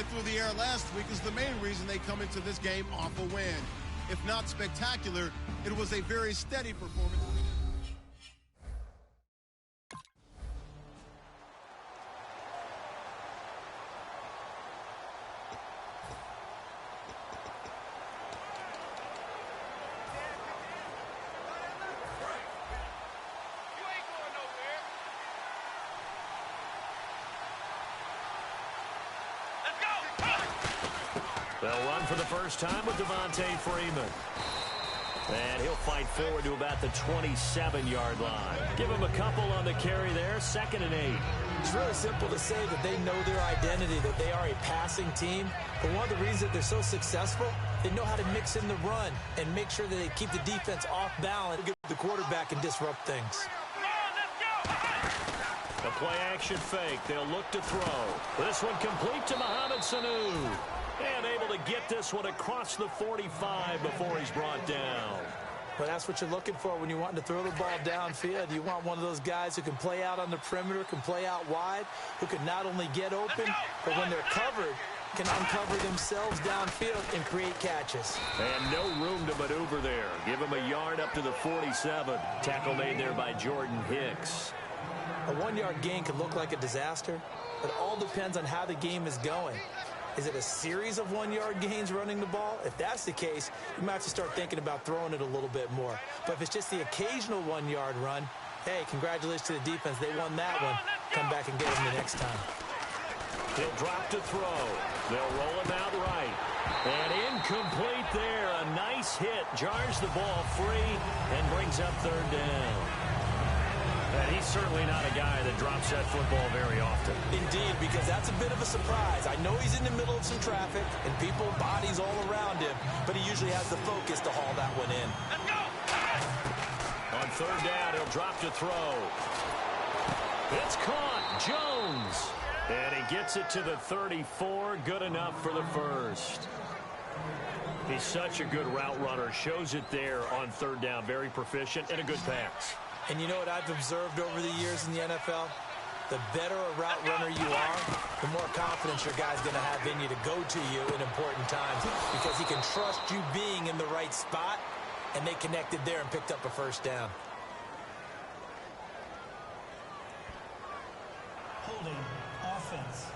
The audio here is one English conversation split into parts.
it through the air last week is the main reason they come into this game off a win. If not spectacular, it was a very steady performance. They'll run for the first time with Devontae Freeman. And he'll fight forward to about the 27-yard line. Give him a couple on the carry there, 2nd and 8. It's really simple to say that they know their identity, that they are a passing team. But one of the reasons that they're so successful, they know how to mix in the run and make sure that they keep the defense off balance, get the quarterback and disrupt things. The play-action fake. They'll look to throw. This one complete to Mohamed Sanu. And able to get this one across the 45 before he's brought down. Well, that's what you're looking for when you want to throw the ball downfield. You want one of those guys who can play out on the perimeter, can play out wide, who can not only get open, but when they're covered, can uncover themselves downfield and create catches. And no room to maneuver there. Give him a yard up to the 47. Tackle made there by Jordan Hicks. A 1-yard gain could look like a disaster. It all depends on how the game is going. Is it a series of 1-yard gains running the ball? If that's the case, you might have to start thinking about throwing it a little bit more. But if it's just the occasional 1-yard run, hey, congratulations to the defense. They won that one. Come back and get them the next time. He'll drop to throw. They'll roll him out right. And incomplete there. A nice hit. Jars the ball free and brings up 3rd down. And he's certainly not a guy that drops that football very often. Indeed, because that's a bit of a surprise. I know he's in the middle of some traffic and people, bodies all around him, but he usually has the focus to haul that one in. Let's go! On 3rd down, he'll drop to throw. It's caught. Jones. And he gets it to the 34. Good enough for the first. He's such a good route runner. Shows it there on 3rd down. Very proficient and a good pass. And you know what I've observed over the years in the NFL? The better a route runner you are, the more confidence your guy's going to have in you to go to you in important times because he can trust you being in the right spot, and they connected there and picked up a first down. Holding offense.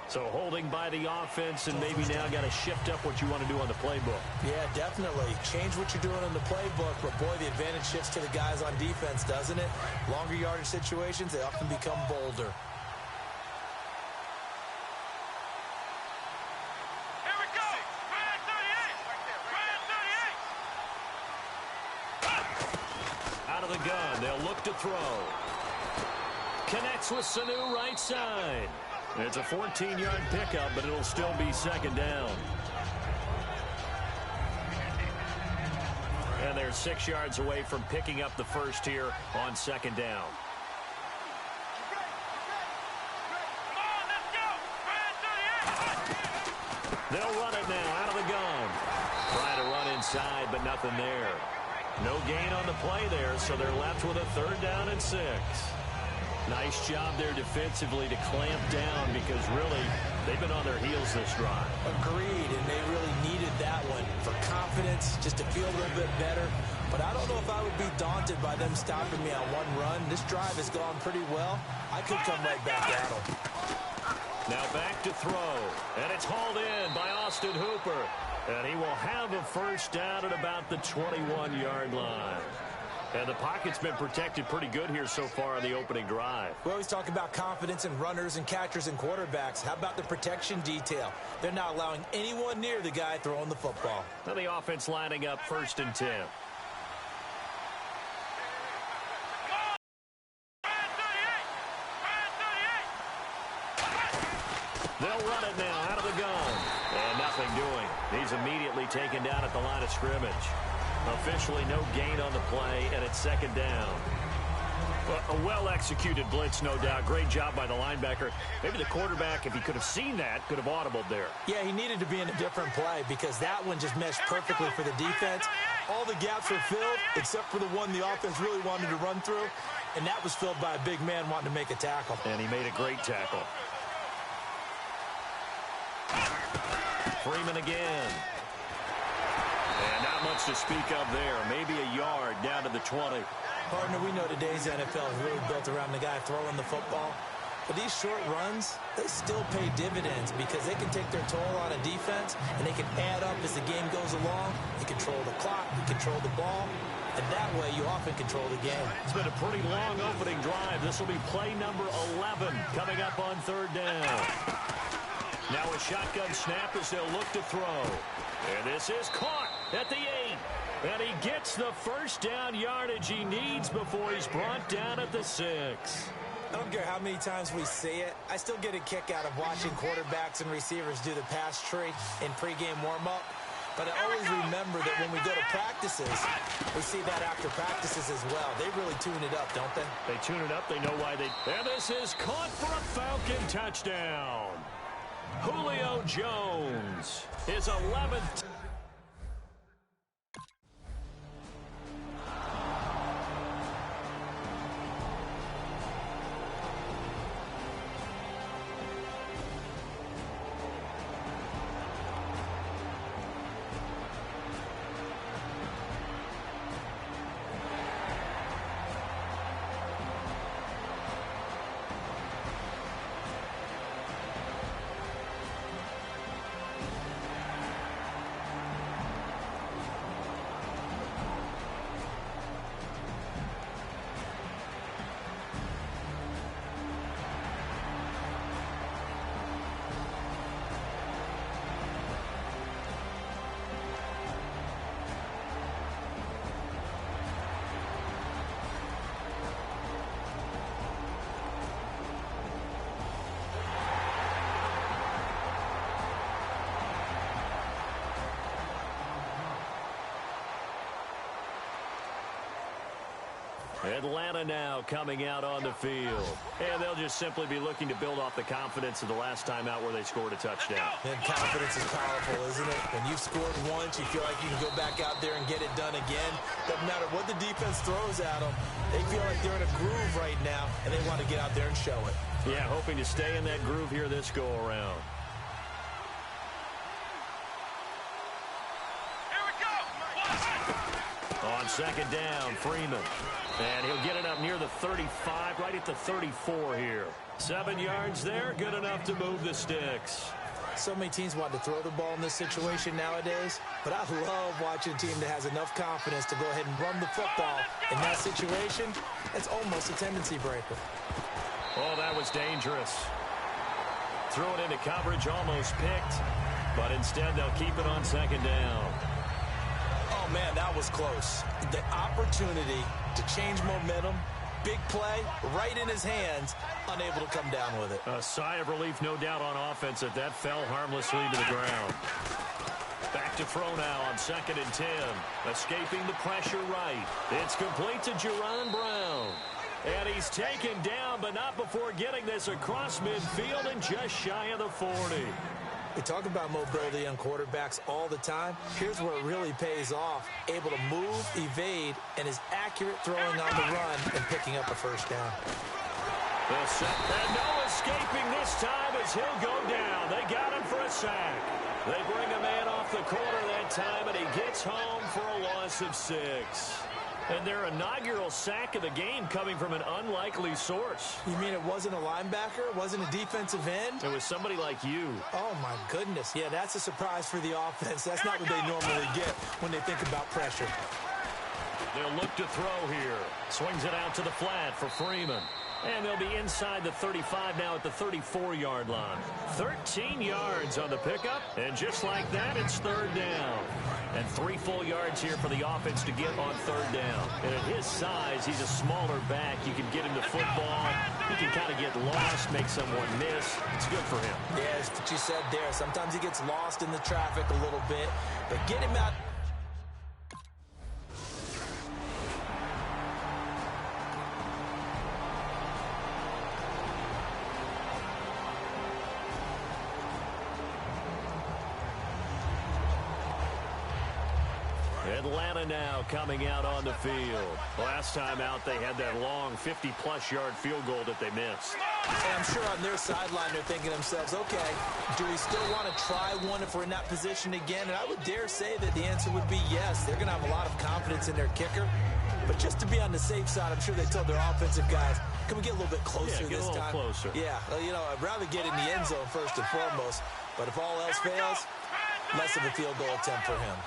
So holding by the offense, and maybe now got to shift up what you want to do on the playbook. Yeah, definitely. Change what you're doing on the playbook, but boy, the advantage shifts to the guys on defense, doesn't it? Longer yardage situations, they often become bolder. Here we go! Ryan 38! Ryan 38! Out of the gun, they'll look to throw. Connects with Sanu right side. It's a 14-yard pickup, but it'll still be 2nd down. And they're 6 yards away from picking up the first here on 2nd down. They'll run it now out of the gun. Trying to run inside, but nothing there. No gain on the play there, so they're left with a 3rd down and 6. Nice job there defensively to clamp down because really they've been on their heels this drive. Agreed, and they really needed that one for confidence, just to feel a little bit better. But I don't know if I would be daunted by them stopping me on one run. This drive has gone pretty well. I could come right back at them. Now back to throw, and it's hauled in by Austin Hooper. And he will have a first down at about the 21-yard line. And the pocket's been protected pretty good here so far on the opening drive. We always talk about confidence in runners and catchers and quarterbacks. How about the protection detail? They're not allowing anyone near the guy throwing the football. Now the offense lining up 1st and 10. They'll run it now out of the gun. And nothing doing. He's immediately taken down at the line of scrimmage. Officially no gain on the play, and it's 2nd down. Well, a well-executed blitz, no doubt. Great job by the linebacker. Maybe the quarterback, if he could have seen that, could have audibled there. Yeah, he needed to be in a different play because that one just meshed perfectly for the defense. All the gaps were filled except for the one the offense really wanted to run through, And that was filled by a big man wanting to make a tackle. And he made a great tackle. Freeman again. And not much to speak of there. Maybe a yard down to the 20. Partner, we know today's NFL is really built around the guy throwing the football. But these short runs, they still pay dividends because they can take their toll on a defense, and they can add up as the game goes along. You control the clock, you control the ball, and that way you often control the game. It's been a pretty long opening drive. This will be play number 11 coming up on third down. Now a shotgun snap as they'll look to throw. And this is caught at the 8. And he gets the first down yardage he needs before he's brought down at the 6. I don't care how many times we see it. I still get a kick out of watching quarterbacks and receivers do the pass tree in pregame warm-up. But I always remember that when we go to practices, we see that after practices as well. They really tune it up, don't they? They tune it up. They know why they... And this is caught for a Falcon touchdown. Julio Jones, his 11th... Atlanta now coming out on the field. And they'll just simply be looking to build off the confidence of the last time out where they scored a touchdown. And confidence is powerful, isn't it? When you've scored once, you feel like you can go back out there and get it done again. Doesn't matter what the defense throws at them. They feel like they're in a groove right now, and they want to get out there and show it. Yeah, hoping to stay in that groove here this go-around. On second down, Freeman. And he'll get it up near the 35, right at the 34 here. 7 yards there, good enough to move the sticks. So many teams want to throw the ball in this situation nowadays, but I love watching a team that has enough confidence to go ahead and run the football. In that situation, it's almost a tendency breaker. Oh, that was dangerous. Threw it into coverage, almost picked, but instead they'll keep it on second down. Oh, man, that was close. The opportunity to change momentum, big play, right in his hands, unable to come down with it. A sigh of relief, no doubt, on offense that fell harmlessly to the ground. Back to throw now on 2nd and 10. Escaping the pressure right. It's complete to Jerron Brown. And he's taken down, but not before getting this across midfield and just shy of the 40. We talk about mobility on quarterbacks all the time. Here's where it really pays off. Able to move, evade, and is accurate throwing on the run and picking up a first down. And no escaping this time as he'll go down. They got him for a sack. They bring a man off the corner that time, and he gets home for a loss of 6. And their inaugural sack of the game coming from an unlikely source. You mean it wasn't a linebacker? It wasn't a defensive end? It was somebody like you. Oh, my goodness. Yeah, that's a surprise for the offense. That's not what they normally get when they think about pressure. They'll look to throw here. Swings it out to the flat for Freeman. And they'll be inside the 35 now at the 34-yard line. 13 yards on the pickup, and just like that, it's third down. And 3 full yards here for the offense to get on third down. And at his size, he's a smaller back. You can get him to football. He can kind of get lost, make someone miss. It's good for him. Yeah, that's what you said there. Sometimes he gets lost in the traffic a little bit, but get him out. Atlanta now coming out on the field. Last time out, they had that long 50-plus yard field goal that they missed. And I'm sure on their sideline they're thinking to themselves, okay, do we still want to try one if we're in that position again? And I would dare say that the answer would be yes. They're going to have a lot of confidence in their kicker. But just to be on the safe side, I'm sure they told their offensive guys, can we get a little bit closer this time? Closer. Yeah, well, you know, I'd rather get in the end zone first and foremost. But if all else fails, less of a field goal attempt for him.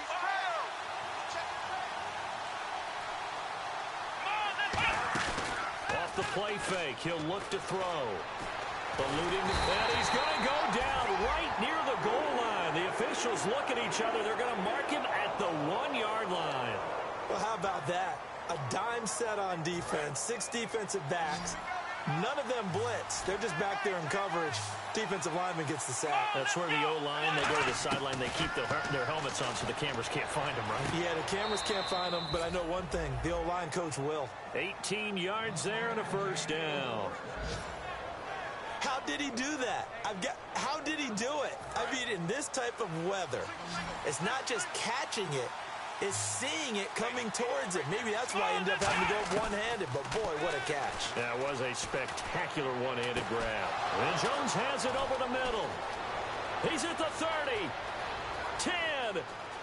Off the play fake, he'll look to throw. Eluding the and he's going to go down right near the goal line. The officials look at each other. They're going to mark him at the 1-yard line. Well, how about that? A dime set on defense, 6 defensive backs. None of them blitz. They're just back there in coverage. Defensive lineman gets the sack. That's where the O-line, they go to the sideline, they keep their helmets on so the cameras can't find them, right? Yeah, the cameras can't find them, but I know one thing. The O-line coach will. 18 yards there and a first down. How did he do that? How did he do it? I mean, in this type of weather, it's not just catching it. Is seeing it coming towards it. Maybe that's why he ended up having to go one-handed, but boy, what a catch. That was a spectacular one-handed grab. And Jones has it over the middle. He's at the 30. 10.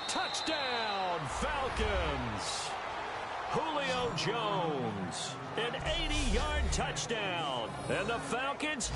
Touchdown, Falcons. Julio Jones. An 80-yard touchdown. And the Falcons...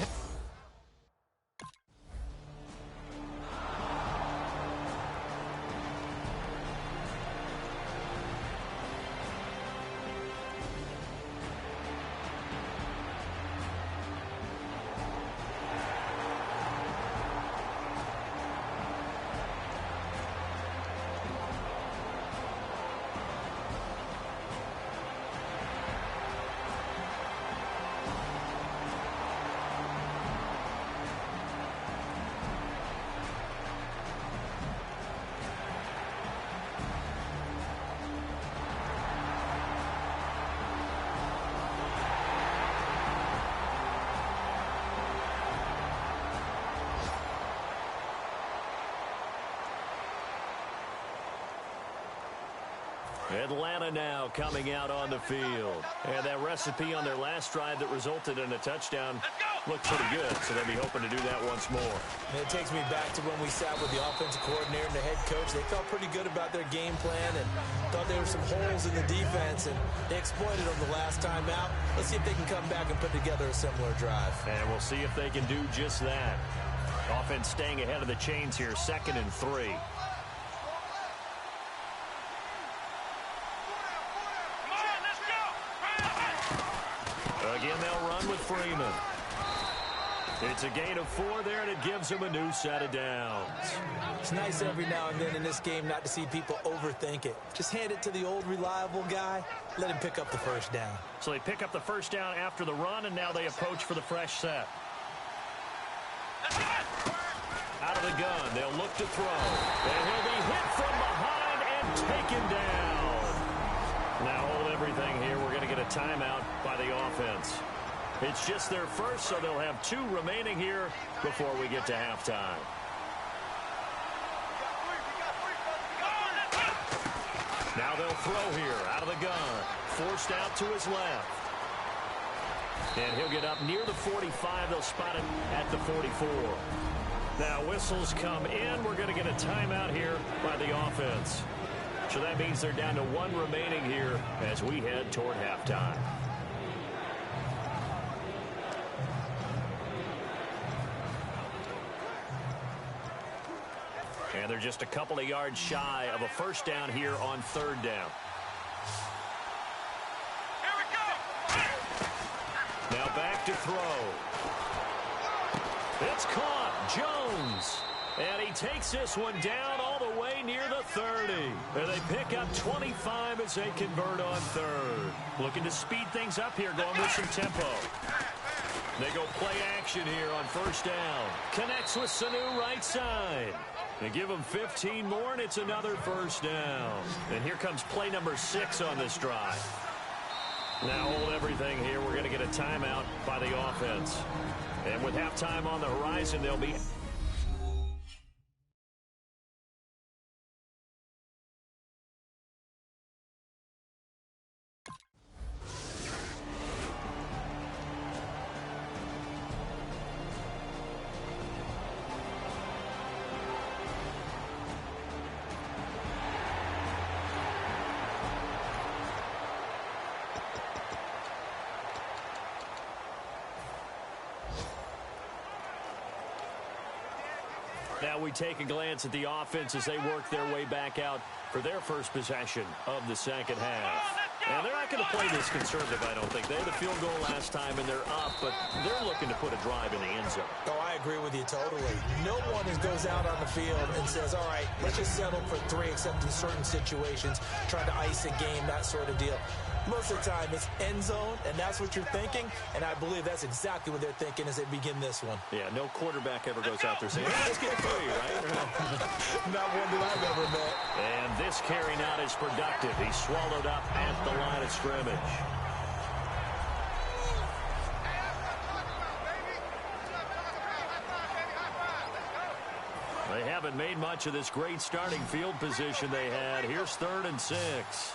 Atlanta now coming out on the field. And that recipe on their last drive that resulted in a touchdown looked pretty good, so they'll be hoping to do that once more. And it takes me back to when we sat with the offensive coordinator and the head coach. They felt pretty good about their game plan and thought there were some holes in the defense, and they exploited them the last time out. Let's see if they can come back and put together a similar drive. And we'll see if they can do just that. Offense staying ahead of the chains here, 2nd and 3. Again, they'll run with Freeman. It's a gain of 4 there, and it gives him a new set of downs. It's nice every now and then in this game not to see people overthink it. Just hand it to the old reliable guy. Let him pick up the first down. So they pick up the first down after the run, and now they approach for the fresh set. Out of the gun, they'll look to throw. And he'll be hit from behind and taken down. Now hold everything here. We're going to get a timeout by the offense. It's just their first, so they'll have 2 remaining here before we get to halftime. Now they'll throw here out of the gun. Forced out to his left. And he'll get up near the 45. They'll spot him at the 44. Now whistles come in. We're going to get a timeout here by the offense. So that means they're down to 1 remaining here as we head toward halftime. And they're just a couple of yards shy of a first down here on 3rd down. Here we go. Now back to throw. It's caught. Jones. And he takes this one down all the way near the 30. And they pick up 25 as they convert on 3rd. Looking to speed things up here, going with some tempo. They go play action here on first down. Connects with Sanu right side. They give him 15 more, and it's another first down. And here comes play number 6 on this drive. Now hold everything here. We're going to get a timeout by the offense. And with halftime on the horizon, they'll be... Now we take a glance at the offense as they work their way back out for their first possession of the second half. And they're not going to play this conservative, I don't think. They had a field goal last time, and they're up, but they're looking to put a drive in the end zone. Oh, I agree with you totally. No one goes out on the field and says, all right, let's just settle for 3, except in certain situations, trying to ice a game, that sort of deal. Most of the time, it's end zone, and that's what you're thinking, and I believe that's exactly what they're thinking as they begin this one. Yeah, no quarterback ever goes out there saying, hey, let's get 3, right? Not one that I've ever met. And this carry not as productive. He's swallowed up at the line of scrimmage. They haven't made much of this great starting field position they had. Here's 3rd and 6.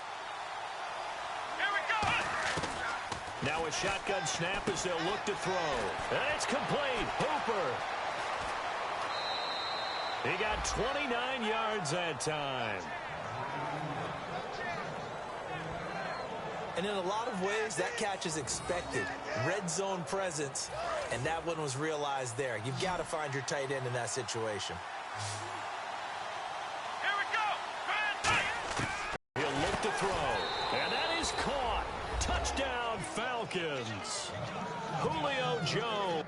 Now a shotgun snap as they'll look to throw. And it's complete. Hooper. He got 29 yards that time. And in a lot of ways, that catch is expected. Red zone presence, and that one was realized there. You've got to find your tight end in that situation. Here we go. He'll look to throw. And that is caught. Touchdown, Falcons. Julio Jones.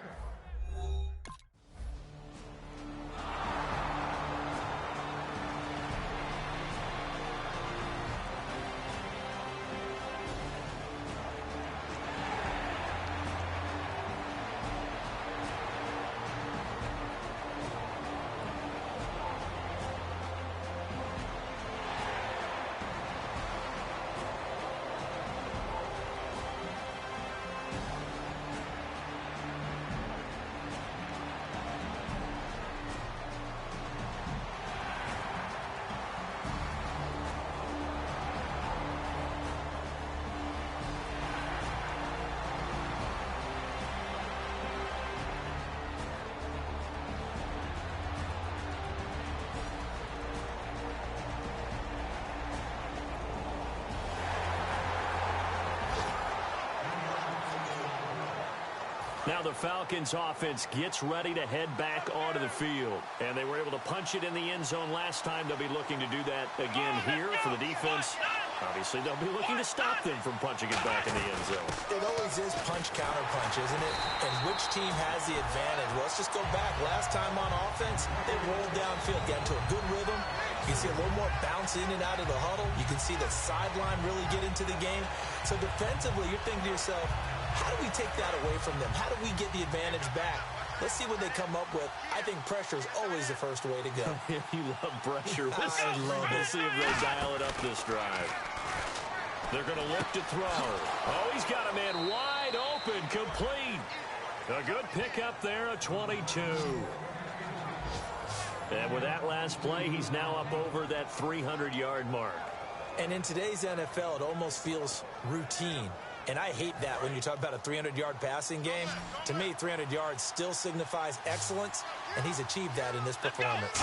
Now the Falcons offense gets ready to head back onto the field. And they were able to punch it in the end zone last time. They'll be looking to do that again here for the defense. Obviously, they'll be looking to stop them from punching it back in the end zone. It always is punch-counter-punch, isn't it? And which team has the advantage? Well, let's just go back. Last time on offense, they rolled downfield, got into a good rhythm. You can see a little more bounce in and out of the huddle. You can see the sideline really get into the game. So defensively, you're thinking to yourself, how do we take that away from them? How do we get the advantage back? Let's see what they come up with. I think pressure is always the first way to go. You love pressure. I love it. We'll see if they dial it up this drive. They're going to look to throw. Oh, he's got a man wide open, complete. A good pickup there, a 22. And with that last play, he's now up over that 300-yard mark. And in today's NFL, it almost feels routine. And I hate that when you talk about a 300-yard passing game. To me, 300 yards still signifies excellence, and he's achieved that in this performance.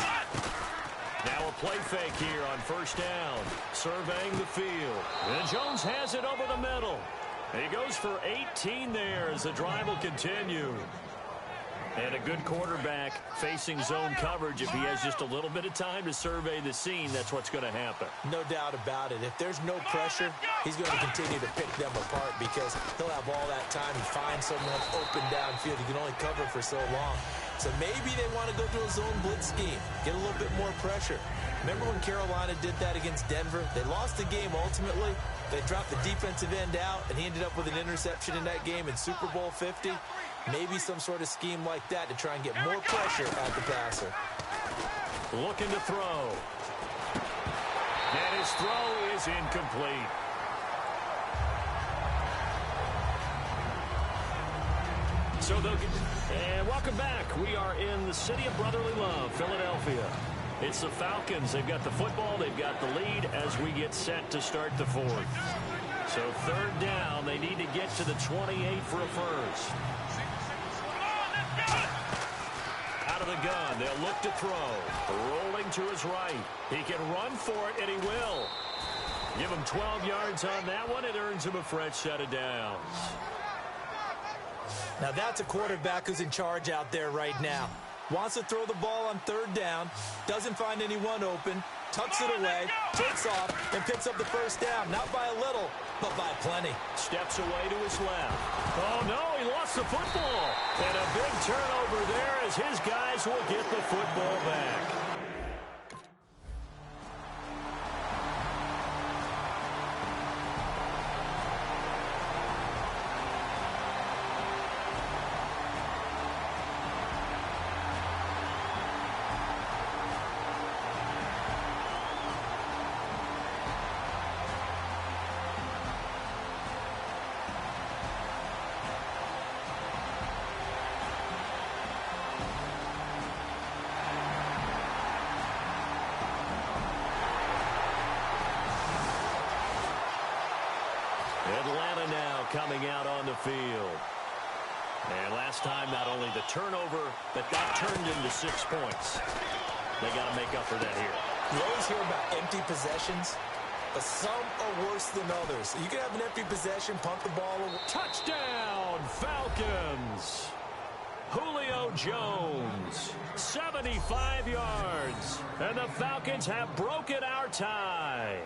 Now a play fake here on first down. Surveying the field. And Jones has it over the middle. He goes for 18 there as the drive will continue. And a good quarterback facing zone coverage. If he has just a little bit of time to survey the scene, that's what's going to happen. No doubt about it. If there's no pressure, he's going to continue to pick them apart because he'll have all that time to find someone open downfield. He can only cover for so long. So maybe they want to go to a zone blitz scheme, get a little bit more pressure. Remember when Carolina did that against Denver? They lost the game ultimately. They dropped the defensive end out, and he ended up with an interception in that game in Super Bowl 50. Maybe some sort of scheme like that to try and get more pressure at the passer. Looking to throw. And his throw is incomplete. So they'll get, and welcome back. We are in the city of brotherly love, Philadelphia. It's the Falcons. They've got the football. They've got the lead as we get set to start the fourth. So third down. They need to get to the 28 for a first. Out of the gun. They'll look to throw. Rolling to his right. He can run for it, and he will. Give him 12 yards on that one. It earns him a fresh set of downs. Now that's a quarterback who's in charge out there right now. Wants to throw the ball on third down. Doesn't find anyone open. Tucks it away. Takes off and picks up the first down. Not by a little, but by plenty. Steps away to his left. Oh, no, he lost the football. And a big turnover there as his guys will get the football back. Atlanta now coming out on the field. And last time, not only the turnover, but that turned into 6 points. They got to make up for that here. You always hear about empty possessions, but some are worse than others. You can have an empty possession, punt the ball away. Touchdown, Falcons. Julio Jones, 75 yards. And the Falcons have broken our tie.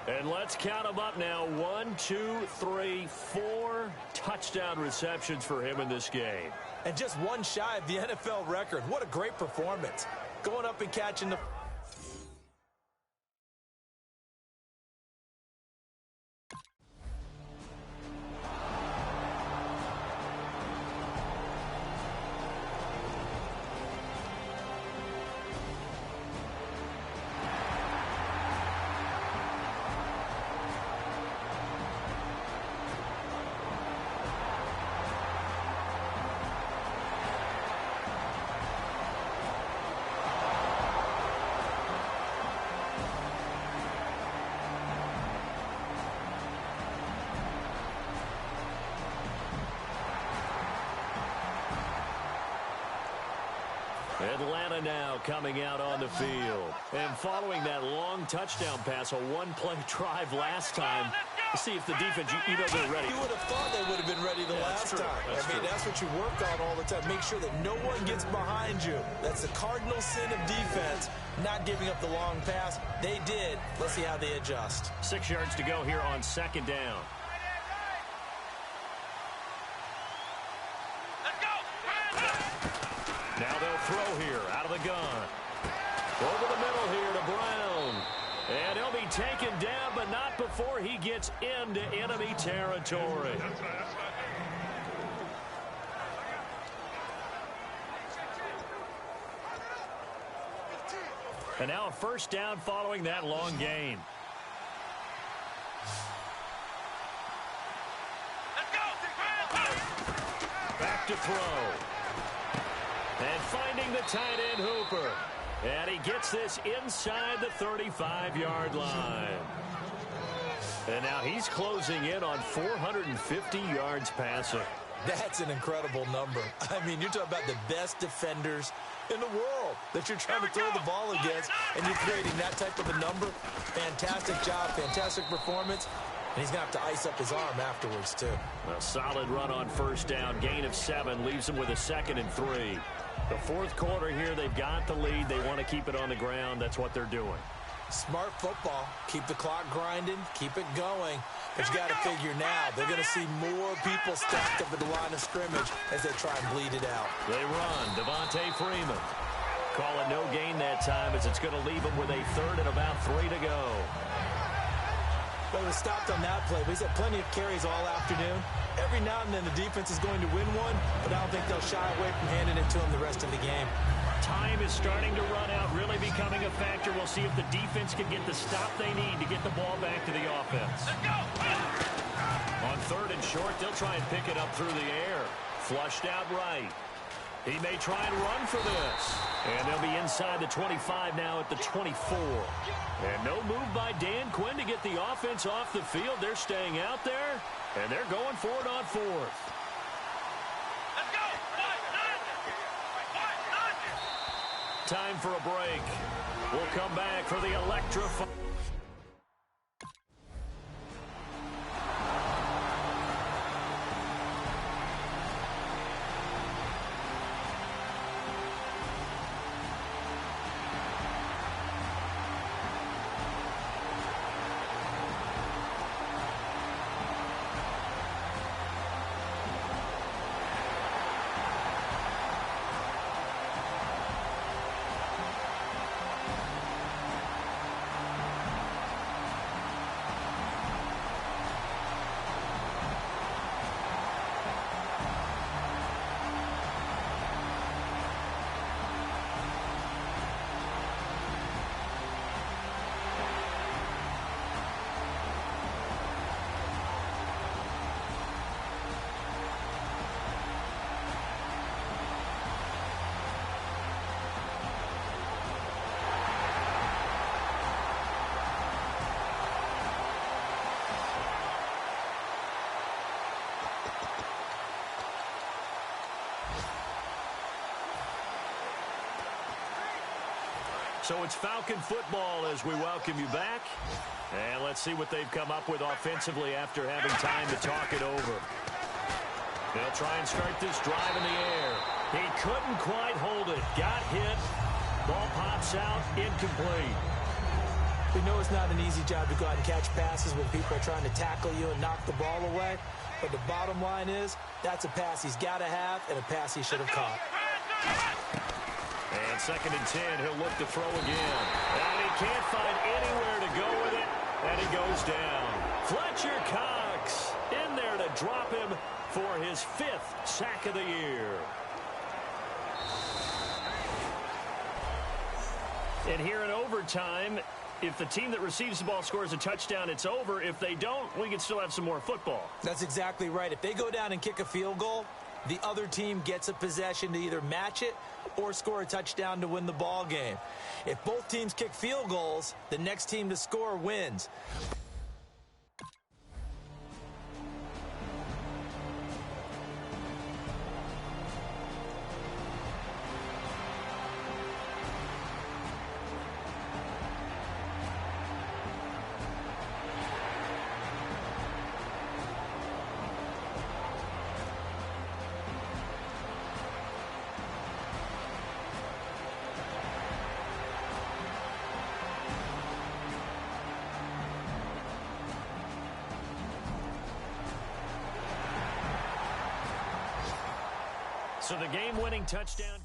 And let's count them up now. 1, 2, 3, 4 touchdown receptions for him in this game. And just one shy of the NFL record. What a great performance. Going up and catching the... Atlanta now coming out on the field. And following that long touchdown pass, a one-play drive last time, to see if the defense, you know they're ready. You would have thought they would have been ready the last time. That's what you work on all the time. Make sure that no one gets behind you. That's the cardinal sin of defense, not giving up the long pass. They did. Let's see how they adjust. 6 yards to go here on second down. Now they'll throw here out of the gun. Over the middle here to Brown. And he'll be taken down, but not before he gets into enemy territory. And now a first down following that long gain. Back to throw. And finding the tight end Hooper. And he gets this inside the 35-yard line. And now he's closing in on 450 yards passing. That's an incredible number. I mean, you're talking about the best defenders in the world that you're trying to throw the ball against, and you're creating that type of a number. Fantastic job, fantastic performance. And he's going to have to ice up his arm afterwards, too. A solid run on first down. Gain of 7 leaves him with a 2nd and 3. The fourth quarter here, they've got the lead. They want to keep it on the ground. That's what they're doing. Smart football. Keep the clock grinding. Keep it going. But you got to figure now, they're going to see more people stacked up at the line of scrimmage as they try and bleed it out. They run. Devontae Freeman. Call it no gain that time as it's going to leave him with a 3rd and about 3 to go. Well, he was stopped on that play, but he's had plenty of carries all afternoon. Every now and then the defense is going to win one, but I don't think they'll shy away from handing it to him the rest of the game. Time is starting to run out, really becoming a factor. We'll see if the defense can get the stop they need to get the ball back to the offense. Let's go! On 3rd and short, they'll try and pick it up through the air. Flushed out right. He may try and run for this. And they'll be inside the 25 now at the 24. And no move by Dan Quinn to get the offense off the field. They're staying out there, and they're going for it on 4th. Let's go! Time for a break. We'll come back for the electrifying. So it's Falcon football as we welcome you back. And let's see what they've come up with offensively after having time to talk it over. They'll try and start this drive in the air. He couldn't quite hold it. Got hit. Ball pops out. Incomplete. We know it's not an easy job to go out and catch passes when people are trying to tackle you and knock the ball away. But the bottom line is, that's a pass he's got to have and a pass he should have caught. And 2nd and 10, he'll look to throw again. And he can't find anywhere to go with it. And he goes down. Fletcher Cox in there to drop him for his 5th sack of the year. And here in overtime, if the team that receives the ball scores a touchdown, it's over. If they don't, we can still have some more football. That's exactly right. If they go down and kick a field goal, the other team gets a possession to either match it or score a touchdown to win the ball game. If both teams kick field goals, the next team to score wins. So the game-winning touchdown.